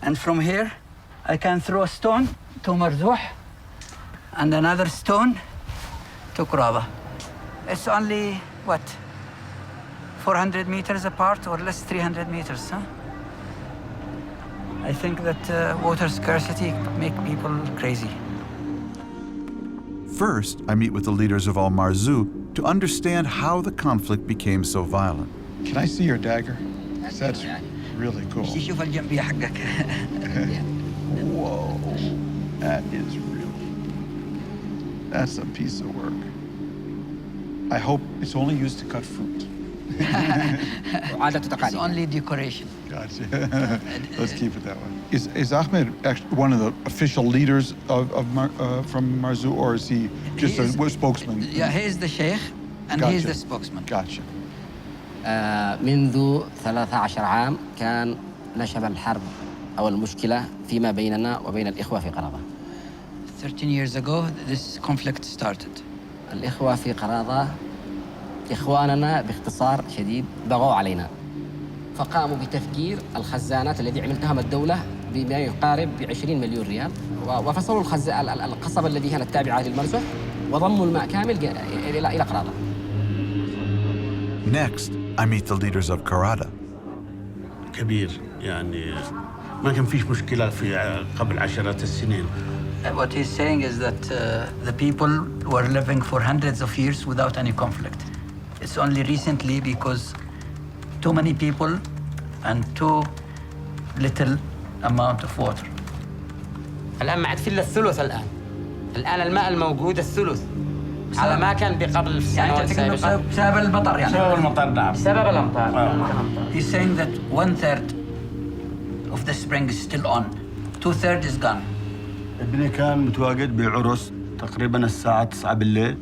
Speaker 14: And from here, I can throw a stone to Marzouh and another stone to Quraba. It's only, what, 400 meters apart or less, 300 meters, huh? I think that water scarcity make people crazy.
Speaker 13: First, I meet with the leaders of Al-Marzouh to understand how the conflict became so violent.
Speaker 3: Can I see your dagger? That's really cool. Whoa, that is that's a piece of work. I hope it's only used to cut fruit.
Speaker 14: It's only decoration.
Speaker 3: Gotcha. Let's keep it that way. Is Ahmed actually one of the official leaders from Marzouh, or is he just a spokesman?
Speaker 14: Yeah, he is the sheikh, and
Speaker 3: Gotcha.
Speaker 14: he is the spokesman.
Speaker 3: Gotcha.
Speaker 2: منذ 13 عام كان نشب الحرب أو المشكلة فيما بيننا وبين الإخوة في قرابة.
Speaker 14: 13 years ago, this conflict started.
Speaker 2: الإخوة في قرابة إخواننا باختصار شديد بغوا علينا. فقاموا بتفجير الخزانات التي عملتها الدولة بما يقارب ب20 مليون ريال، وفصلوا القصبة التي كانت تابعة للمرزح وضموا الماء كامل إلى قرابة.
Speaker 13: Next, I meet the leaders of Karada.
Speaker 4: كبير يعني ما كان فيش مشكلة في قبل عشرات السنين.
Speaker 14: What he's saying is that the people were living for hundreds of years without any conflict. It's only recently because too many people and too little amount of water.
Speaker 2: الآن ما عاد في إلا الثلث الآن. الآن الماء الموجود الثلث. على ما كان بقبل السنوات السابقة.
Speaker 14: بسبب المطر يعني.
Speaker 4: بسبب المطر نعم.
Speaker 2: بسبب الأمطار.
Speaker 14: He's saying that 1/3 of the spring is still on. 2/3 is gone.
Speaker 4: ابني كان متواجد بعرس تقريبا الساعة 9 بالليل.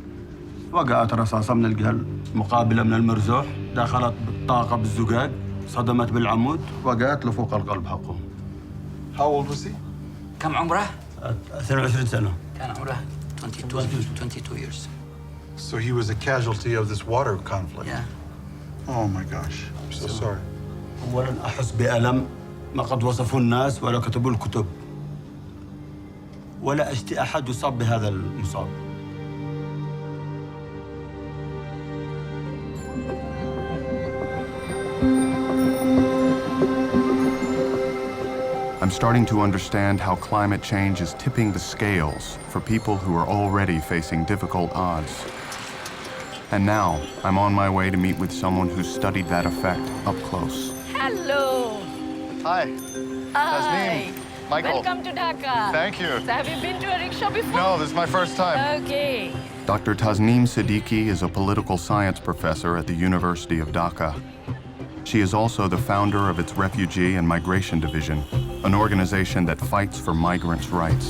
Speaker 4: وقعت رصاصة من الجهل مقابلة من المرزوح، دخلت بالطاقة بالزجاج، صدمت بالعمود، وقعت له فوق القلب حقه.
Speaker 3: How old was he?
Speaker 14: كم عمره؟
Speaker 4: 22 سنة.
Speaker 14: كان عمره 22 years.
Speaker 3: So he was a casualty of this water conflict.
Speaker 14: Yeah.
Speaker 3: Oh my gosh, I'm so sorry.
Speaker 4: أولاً أحس بألم ما قد وصفه الناس ولا كتبوا الكتب. ولا أشتي أحد يصاب بهذا المصاب.
Speaker 1: I'm starting to understand how climate change is tipping the scales for people who are already facing difficult odds. And now, I'm on my way to meet with someone who studied that effect up close.
Speaker 5: Hello.
Speaker 1: Hi.
Speaker 5: Hi.
Speaker 1: Michael.
Speaker 5: Welcome to Dhaka.
Speaker 1: Thank you.
Speaker 5: So have you been to a rickshaw before?
Speaker 1: No, this is my first time.
Speaker 5: Okay.
Speaker 1: Dr. Tasneem Siddiqui is a political science professor at the University of Dhaka. She is also the founder of its Refugee and Migration Division, an organization that fights for migrants' rights.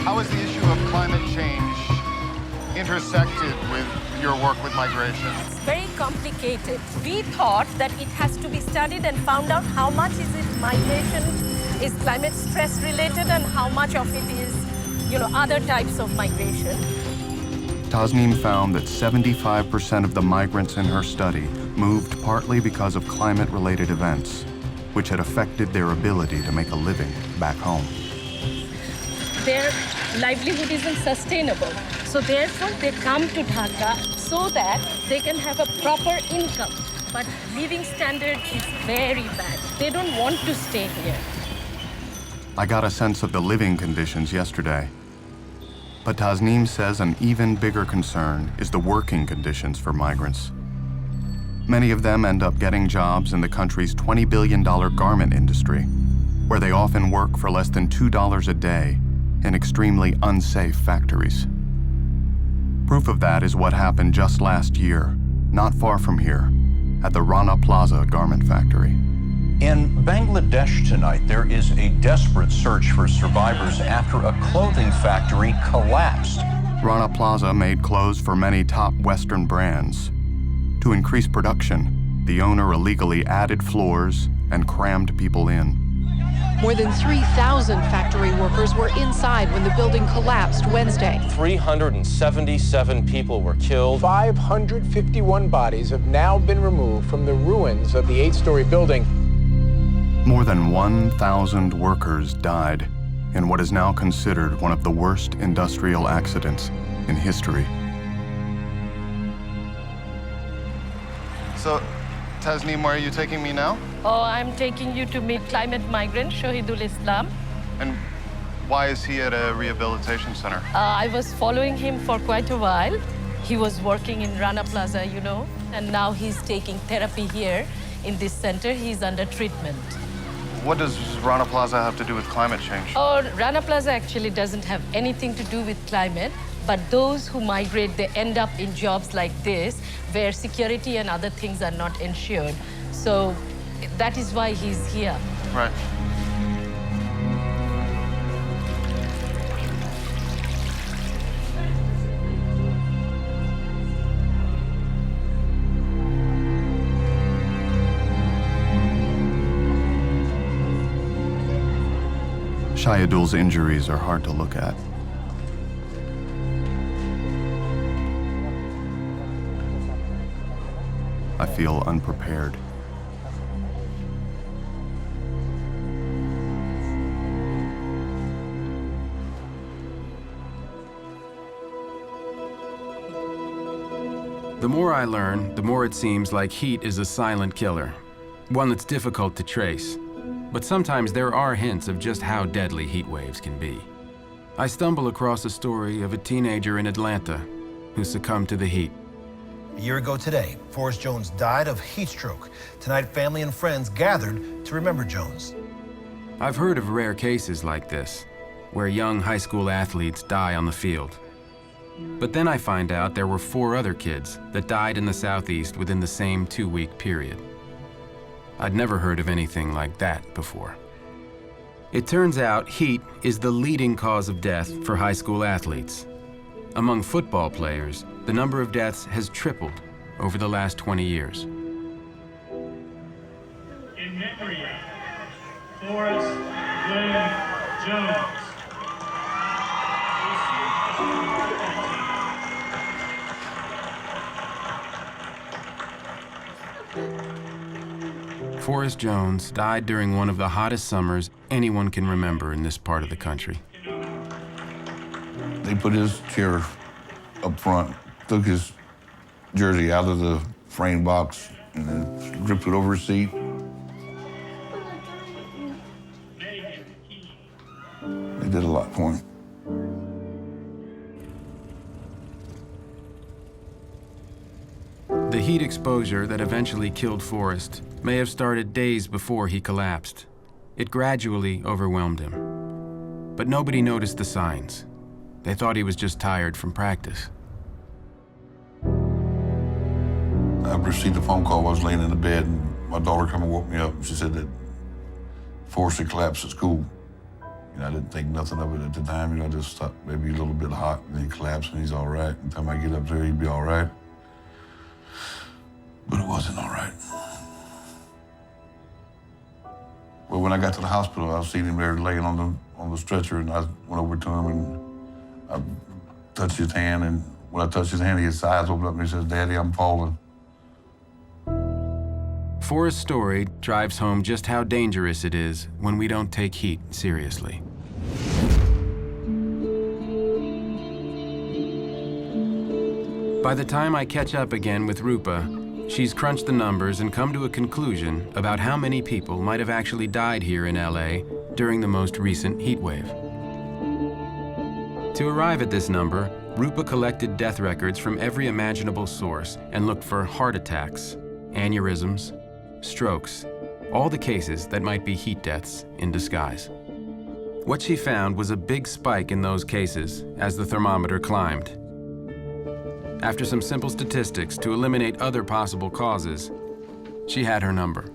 Speaker 1: How is the issue of climate change intersected with your work with migration?
Speaker 5: It's very complicated. We thought that it has to be studied and found out how much is it migration, is climate stress related, and how much of it is, other types of migration.
Speaker 1: Tasneem found that 75% of the migrants in her study moved partly because of climate-related events, which had affected their ability to make a living back home.
Speaker 5: Their livelihood isn't sustainable. So therefore, they come to Dhaka so that they can have a proper income. But living standard is very bad. They don't want to stay here.
Speaker 1: I got a sense of the living conditions yesterday. But Tasneem says an even bigger concern is the working conditions for migrants. Many of them end up getting jobs in the country's $20 billion garment industry, where they often work for less than $2 a day in extremely unsafe factories. Proof of that is what happened just last year, not far from here, at the Rana Plaza garment factory.
Speaker 7: In Bangladesh tonight, there is a desperate search for survivors after a clothing factory collapsed.
Speaker 1: Rana Plaza made clothes for many top Western brands. To increase production, the owner illegally added floors and crammed people in.
Speaker 8: More than 3,000 factory workers were inside when the building collapsed Wednesday.
Speaker 10: 377 people were killed.
Speaker 21: 551 bodies have now been removed from the ruins of the 8-story building.
Speaker 1: More than 1,000 workers died in what is now considered one of the worst industrial accidents in history. So, Tasneem, where are you taking me now?
Speaker 5: Oh, I'm taking you to meet climate migrant Shahidul Islam.
Speaker 1: And why is he at a rehabilitation center?
Speaker 5: I was following him for quite a while. He was working in Rana Plaza, and now he's taking therapy here in this center. He's under treatment.
Speaker 1: What does Rana Plaza have to do with climate change?
Speaker 5: Oh, Rana Plaza actually doesn't have anything to do with climate, but those who migrate, they end up in jobs like this, where security and other things are not ensured. So that is why he's here.
Speaker 1: Right. Shahidul's injuries are hard to look at. I feel unprepared.
Speaker 6: The more I learn, the more it seems like heat is a silent killer, one that's difficult to trace. But sometimes there are hints of just how deadly heat waves can be. I stumble across a story of a teenager in Atlanta who succumbed to the heat.
Speaker 22: A year ago today, Forrest Jones died of heat stroke. Tonight, family and friends gathered to remember Jones.
Speaker 6: I've heard of rare cases like this, where young high school athletes die on the field. But then I find out there were 4 other kids that died in the Southeast within the same 2-week period. I'd never heard of anything like that before. It turns out heat is the leading cause of death for high school athletes. Among football players, the number of deaths has tripled over the last 20 years.
Speaker 19: In memory of Forrest William Jones.
Speaker 6: Forrest Jones died during one of the hottest summers anyone can remember in this part of the country.
Speaker 24: They put his chair up front, took his jersey out of the frame box, and then ripped it over his seat. They did a lot for him.
Speaker 6: The heat exposure that eventually killed Forrest may have started days before he collapsed. It gradually overwhelmed him. But nobody noticed the signs. They thought he was just tired from practice.
Speaker 24: I received a phone call. I was laying in the bed, and my daughter come and woke me up. She said that Forrest had collapsed at school. I didn't think nothing of it at the time. I just thought maybe a little bit hot, and he collapsed, and he's all right. By the time I get up there, he'd be all right. But it wasn't all right. Well, when I got to the hospital, I seen him there laying on the stretcher, and I went over to him and I touched his hand, and when I touched his hand, his eyes opened up and he says, "Daddy, I'm falling."
Speaker 6: Forrest's story drives home just how dangerous it is when we don't take heat seriously. By the time I catch up again with Rupa, she's crunched the numbers and come to a conclusion about how many people might have actually died here in LA during the most recent heat wave. To arrive at this number, Rupa collected death records from every imaginable source and looked for heart attacks, aneurysms, strokes, all the cases that might be heat deaths in disguise. What she found was a big spike in those cases as the thermometer climbed. After some simple statistics to eliminate other possible causes, she had her number.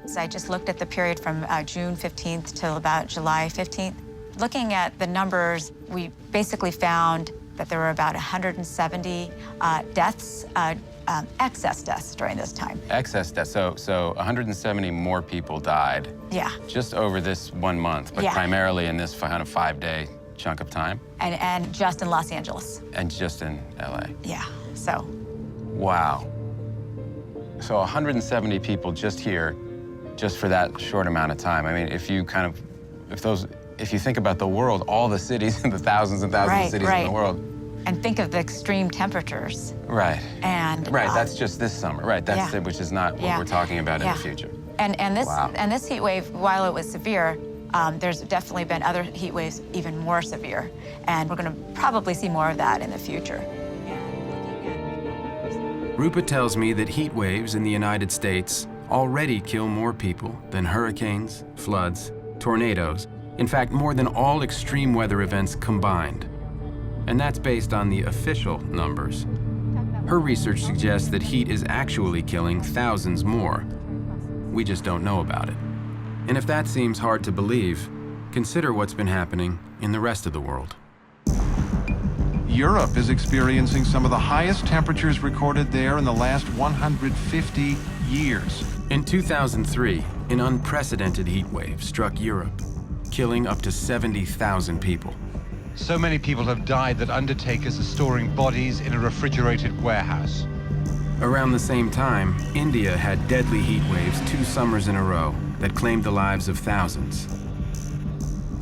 Speaker 11: So I just looked at the period from June 15th till about July 15th. Looking at the numbers, we basically found that there were about 170 deaths, excess deaths during this time.
Speaker 12: Excess deaths, so 170 more people died.
Speaker 11: Yeah.
Speaker 12: Just over this 1 month, but
Speaker 11: Yeah.
Speaker 12: primarily in this kind of 5-day chunk of time.
Speaker 11: And just in Los Angeles.
Speaker 12: And just in LA.
Speaker 11: Yeah, so.
Speaker 12: Wow. So 170 people just here, just for that short amount of time. I mean, if you think about the world, all the cities and the thousands and thousands of cities in the world.
Speaker 11: And think of the extreme temperatures.
Speaker 12: Right.
Speaker 11: And
Speaker 12: right, that's just this summer. Right, that's it, which is not what we're talking about in the future.
Speaker 11: And this
Speaker 12: Wow.
Speaker 11: and this heat wave, while it was severe, there's definitely been other heat waves even more severe, and we're going to probably see more of that in the future.
Speaker 6: Rupa tells me that heat waves in the United States already kill more people than hurricanes, floods, tornadoes, in fact, more than all extreme weather events combined. And that's based on the official numbers. Her research suggests that heat is actually killing thousands more. We just don't know about it. And if that seems hard to believe, consider what's been happening in the rest of the world.
Speaker 15: Europe is experiencing some of the highest temperatures recorded there in the last 150 years.
Speaker 6: In 2003, an unprecedented heat wave struck Europe, killing up to 70,000 people.
Speaker 16: So many people have died that undertakers are storing bodies in a refrigerated warehouse.
Speaker 6: Around the same time, India had deadly heat waves 2 summers in a row that claimed the lives of thousands.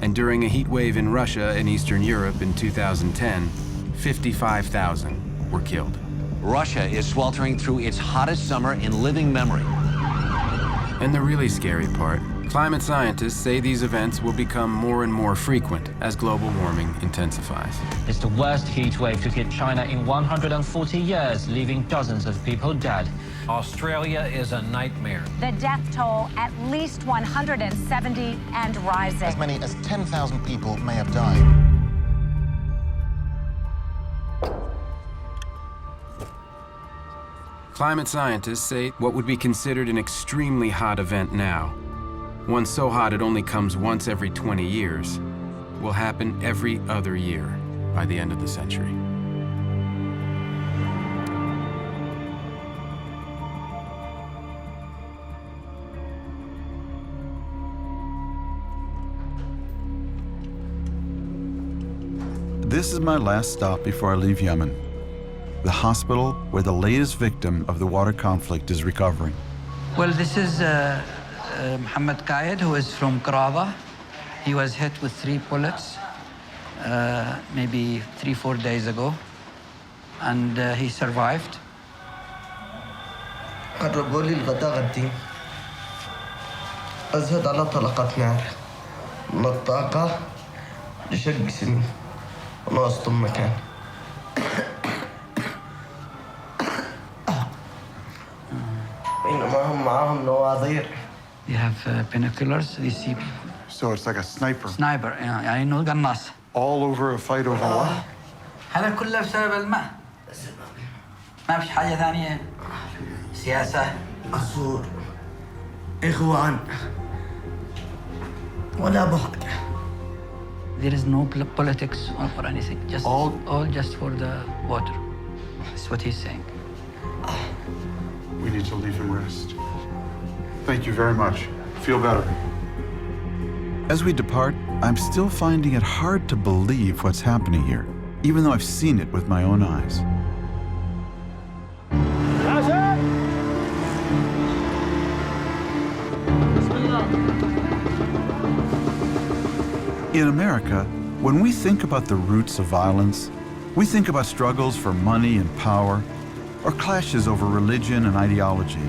Speaker 6: And during a heat wave in Russia and Eastern Europe in 2010, 55,000 were killed.
Speaker 23: Russia is sweltering through its hottest summer in living memory.
Speaker 6: And the really scary part, climate scientists say these events will become more and more frequent as global warming intensifies.
Speaker 25: It's the worst heat wave to hit China in 140 years, leaving dozens of people dead.
Speaker 26: Australia is a nightmare.
Speaker 27: The death toll at least 170 and rising.
Speaker 28: As many as 10,000 people may have died.
Speaker 6: Climate scientists say what would be considered an extremely hot event now, one so hot it only comes once every 20 years, will happen every other year by the end of the century.
Speaker 13: This is my last stop before I leave Yemen, the hospital where the latest victim of the water conflict is recovering.
Speaker 29: Well, this is Mohammed Qaid, who is from Qarada. He was hit with 3 bullets maybe 3-4 days ago, and he survived.
Speaker 30: قربوا لي الغداء غدي أزهد على طلقة نار من الطاقة لشق جسمي وناقص مكان بينما هم معاهم نواظير.
Speaker 29: They have binoculars. They see people.
Speaker 3: So it's like a sniper.
Speaker 29: Sniper, يعني إنه قناص.
Speaker 3: All over a fight over what?
Speaker 29: هذا كله بسبب الماء. ما فيش حاجة ثانية. سياسة.
Speaker 30: أسور إخوان ولا بعد
Speaker 29: There is no politics or anything. Just all just for the water. That's what he's saying.
Speaker 3: We need to leave him rest. Thank you very much. Feel better.
Speaker 13: As we depart, I'm still finding it hard to believe what's happening here, even though I've seen it with my own eyes. In America, when we think about the roots of violence, we think about struggles for money and power, or clashes over religion and ideology.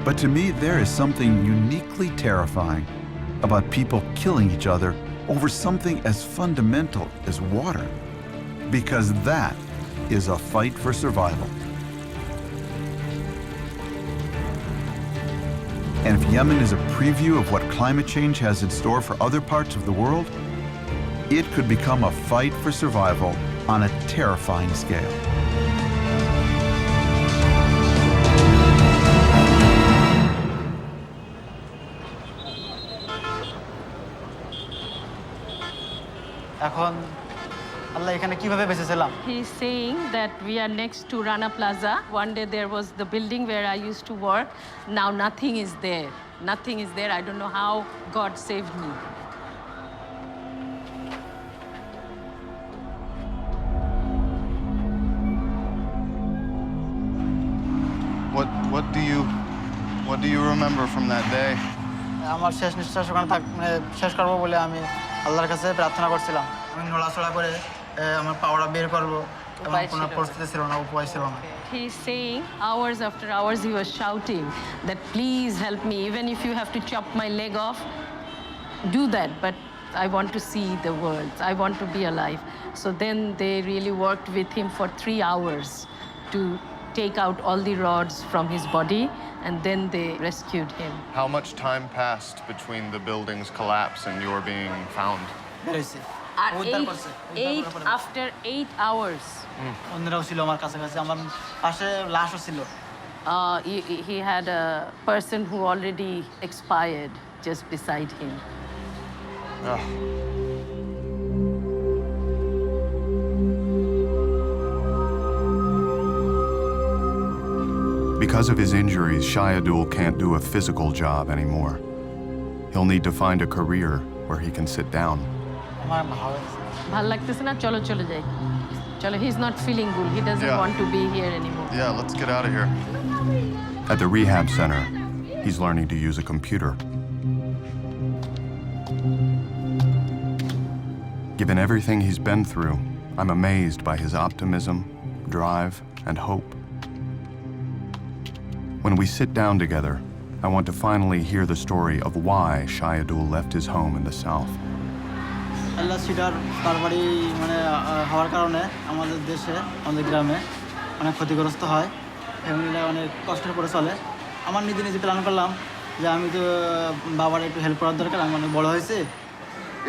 Speaker 13: But to me, there is something uniquely terrifying about people killing each other over something as fundamental as water, because that is a fight for survival. And if Yemen is a preview of what climate change has in store for other parts of the world, it could become a fight for survival on a terrifying scale.
Speaker 5: He's saying that we are next to Rana Plaza. One day there was the building where I used to work. Now nothing is there. Nothing is there. I don't know how God saved me.
Speaker 1: What do you remember from that day?
Speaker 2: আমার শেষ নিঃশ্বাস ওখানে শেষ করব বলে আমি আল্লাহর কাছে প্রার্থনা করছিলাম। আমি নড়াচড়া করে আমার পাওয়াটা বের করব। এমন কোনো পরিস্থিতি ছিল না, উপায় ছিল না।
Speaker 5: He's saying hours after hours he was shouting that please help me, even if you have to chop my leg off, do that, but I want to see the world. I want to be alive. So then they really worked with him for 3 hours to take out all the rods from his body, and then they rescued him.
Speaker 1: How much time passed between the building's collapse and your being found?
Speaker 5: After 8 hours.
Speaker 2: অন্যরাও ছিল আমার কাছাকাছি, আমার পাশে লাশও ছিল।
Speaker 5: He had a person who already expired just beside him.
Speaker 1: Because of his injuries, Shahidul can't do a physical job anymore. He'll need to find a career where he can sit down.
Speaker 5: ভাল লাগতেছে না, চলো চলে যাই। চলো, he's not feeling good. He doesn't want to be here anymore.
Speaker 1: Yeah, let's get out of here. At the rehab center, he's learning to use a computer. Given everything he's been through, I'm amazed by his optimism, drive, and hope. When we sit down together, I want to finally hear the story of why Shahidul left his home in the south.
Speaker 2: Allah seater বারবারই হওয়ার কারণে আমাদের দেশে, আমাদের গ্রামে অনেক ক্ষতিগ্রস্ত হয়। ফ্যামিলিরা অনেক কষ্টের করে চলে। আমার নিজে প্ল্যান করলাম যে আমি তো বাবার একটু হেল্প করার দরকার, আমি অনেক বড় হয়েছে।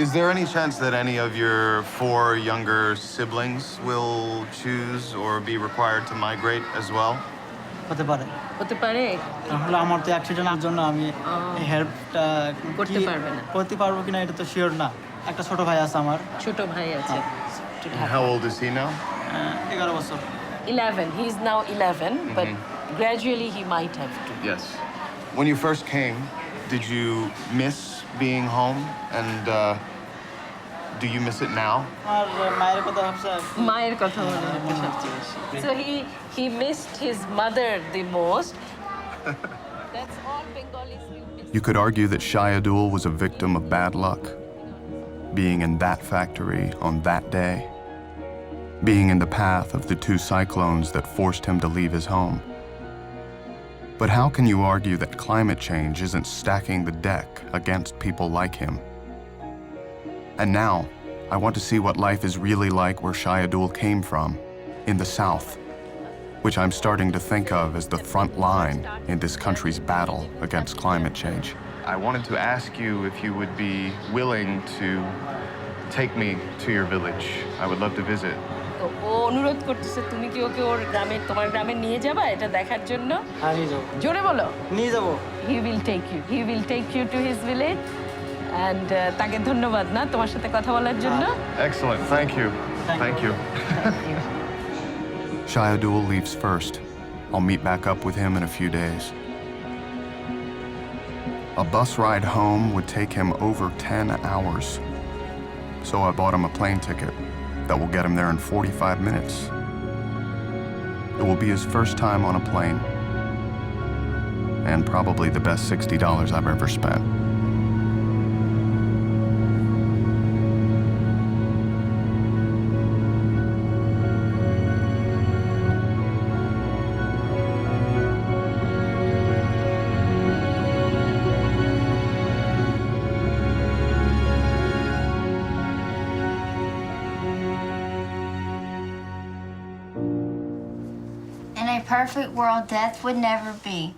Speaker 1: Is there any chance that any of your 4 younger siblings will choose or be required to migrate as well?
Speaker 2: হতে পারে। তাহলে আমার তো অ্যাক্সিডেন্টের জন্য আমি এই হেল্পটা করতে পারবো কিনা এটা তো শিওর না। একটা ছোট ভাই আছে আমার।
Speaker 5: ছোট ভাই আছে।
Speaker 1: How old is he now?
Speaker 2: 11 বছর।
Speaker 5: 11. He's now 11, but gradually he might have to.
Speaker 1: Yes. When you first came, did you miss being home, and do you miss it now?
Speaker 2: মায়ের কথা ভাবছে।
Speaker 5: মায়ের কথা মনে হচ্ছে সবচেয়ে বেশি। So he missed his mother the most. That's all Bengalis will.
Speaker 1: You could argue that Shahidul was a victim of bad luck. Being in that factory on that day, being in the path of the 2 cyclones that forced him to leave his home. But how can you argue that climate change isn't stacking the deck against people like him? And now, I want to see what life is really like where Shahidul came from, in the south, which I'm starting to think of as the front line in this country's battle against climate change. I wanted to ask you if you would be willing to take me to your village. I would love to visit.
Speaker 5: তো ও অনুরোধ করতেছে, তুমি কি ওকে ওর গ্রামে, তোমার গ্রামে নিয়ে যাবা এটা দেখার জন্য?
Speaker 2: হ্যাঁ, নিয়ে যাব।
Speaker 5: জোরে বলো।
Speaker 2: নিয়ে যাব।
Speaker 5: He will take you. He will take you to his village. And তাকে ধন্যবাদ না তোমার সাথে কথা বলার জন্য।
Speaker 1: Excellent. Thank you. Thank you. Shahidul leaves first. I'll meet back up with him in a few days. A bus ride home would take him over 10 hours. So I bought him a plane ticket that will get him there in 45 minutes. It will be his first time on a plane, and probably the best $60 I've ever spent.
Speaker 4: In a perfect world, death would never be.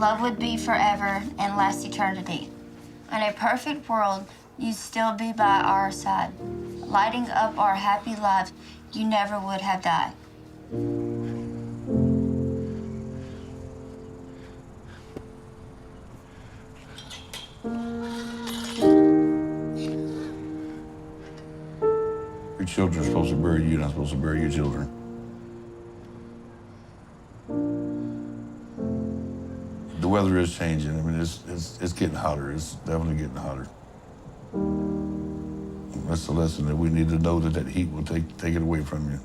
Speaker 4: Love would be forever and last eternity. In a perfect world, you'd still be by our side, lighting up our happy lives. You never would have died.
Speaker 24: Your children are supposed to bury you, not supposed to bury your children. The weather is changing. I mean, it's getting hotter. It's definitely getting hotter. That's the lesson, that we need to know that heat will take it away from you.